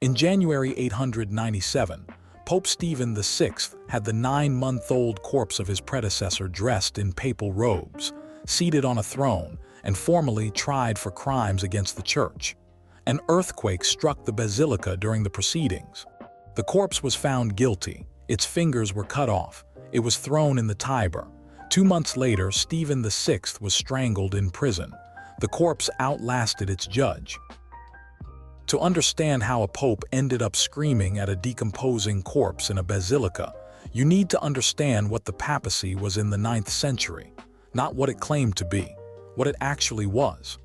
In January 897, Pope Stephen VI had the 9-month-old corpse of his predecessor dressed in papal robes, seated on a throne, and formally tried for crimes against the Church. An earthquake struck the basilica during the proceedings. The corpse was found guilty, its fingers were cut off, it was thrown in the Tiber. 2 months later, Stephen VI was strangled in prison. The corpse outlasted its judge. To understand how a pope ended up screaming at a decomposing corpse in a basilica, you need to understand what the papacy was in the 9th century, not what it claimed to be, what it actually was.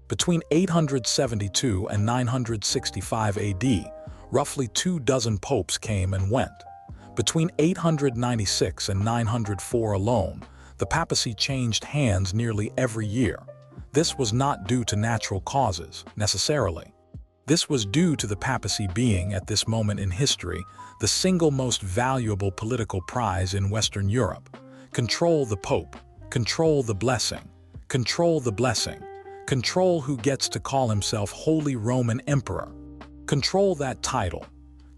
Between 872 and 965 AD, roughly 24 popes came and went. Between 896 and 904 alone, the papacy changed hands nearly every year. This was not due to natural causes, necessarily. This was due to the papacy being, at this moment in history, the single most valuable political prize in Western Europe. Control the Pope, control the blessing, control the blessing, control who gets to call himself Holy Roman Emperor, control that title,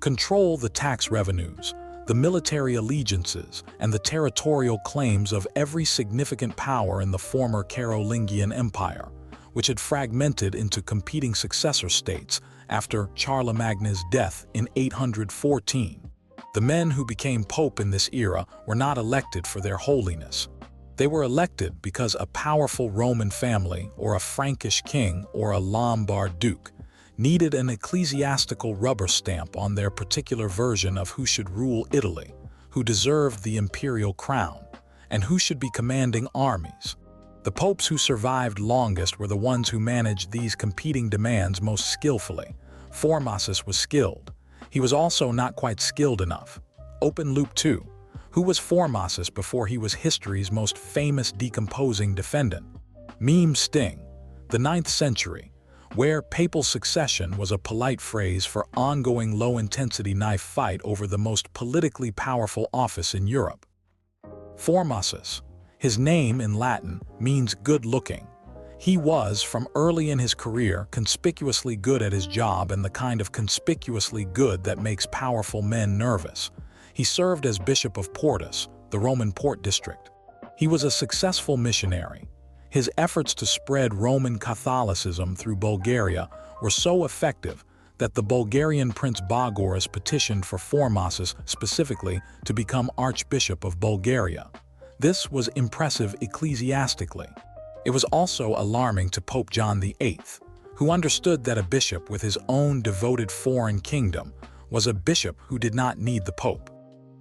control the tax revenues, the military allegiances, and the territorial claims of every significant power in the former Carolingian Empire, which had fragmented into competing successor states after Charlemagne's death in 814. The men who became pope in this era were not elected for their holiness. They were elected because a powerful Roman family, or a Frankish king, or a Lombard duke, needed an ecclesiastical rubber stamp on their particular version of who should rule Italy, who deserved the imperial crown, and who should be commanding armies. The popes who survived longest were the ones who managed these competing demands most skillfully. Formosus was skilled. He was also not quite skilled enough. Open loop 2. Who was Formosus before he was history's most famous decomposing defendant? Meme sting. The 9th century, where papal succession was a polite phrase for ongoing low-intensity knife fight over the most politically powerful office in Europe. Formosus. His name in Latin means good-looking. He was, from early in his career, conspicuously good at his job and the kind of conspicuously good that makes powerful men nervous. He served as Bishop of Portus, the Roman port district. He was a successful missionary. His efforts to spread Roman Catholicism through Bulgaria were so effective that the Bulgarian Prince Bogoris petitioned for Formosus specifically to become Archbishop of Bulgaria. This was impressive ecclesiastically. It was also alarming to Pope John VIII, who understood that a bishop with his own devoted foreign kingdom was a bishop who did not need the Pope.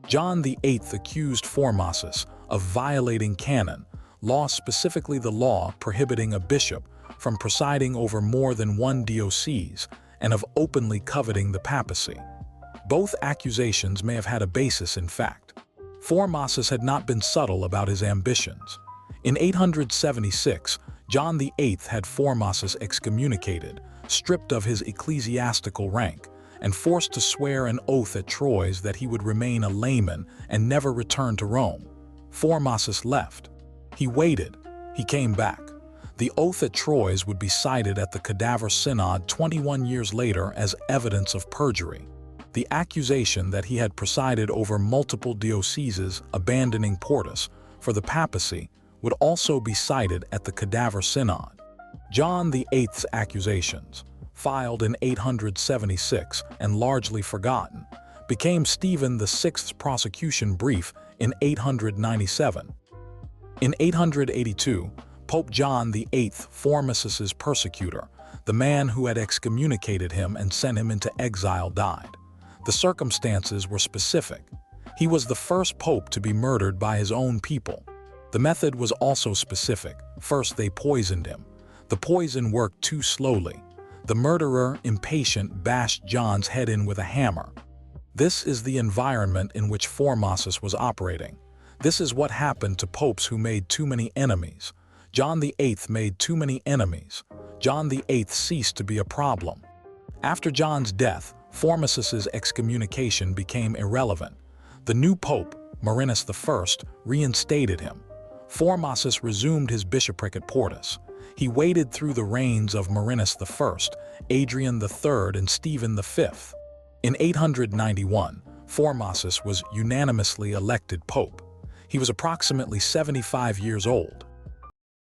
John VIII accused Formosus of violating canon law, specifically the law prohibiting a bishop from presiding over more than one diocese, and of openly coveting the papacy. Both accusations may have had a basis in fact. Formosus had not been subtle about his ambitions. In 876, John VIII had Formosus excommunicated, stripped of his ecclesiastical rank, and forced to swear an oath at Troyes that he would remain a layman and never return to Rome. Formosus left. He waited. He came back. The oath at Troyes would be cited at the Cadaver Synod 21 years later as evidence of perjury. The accusation that he had presided over multiple dioceses, abandoning Portus, for the papacy would also be cited at the Cadaver Synod. John VIII's accusations, filed in 876 and largely forgotten, became Stephen VI's prosecution brief in 897. In 882, Pope John VIII, Formosus's persecutor, the man who had excommunicated him and sent him into exile, died. The circumstances were specific. He was the first pope to be murdered by his own people. The method was also specific. First, they poisoned him. The poison worked too slowly. The murderer, impatient, bashed John's head in with a hammer. This is the environment in which Formosus was operating. This is what happened to popes who made too many enemies. John VIII made too many enemies. John VIII ceased to be a problem. After John's death, Formosus's excommunication became irrelevant. The new pope, Marinus I, reinstated him. Formosus resumed his bishopric at Portus. He waited through the reigns of Marinus I, Adrian III, and Stephen V. In 891, Formosus was unanimously elected pope. He was approximately 75 years old,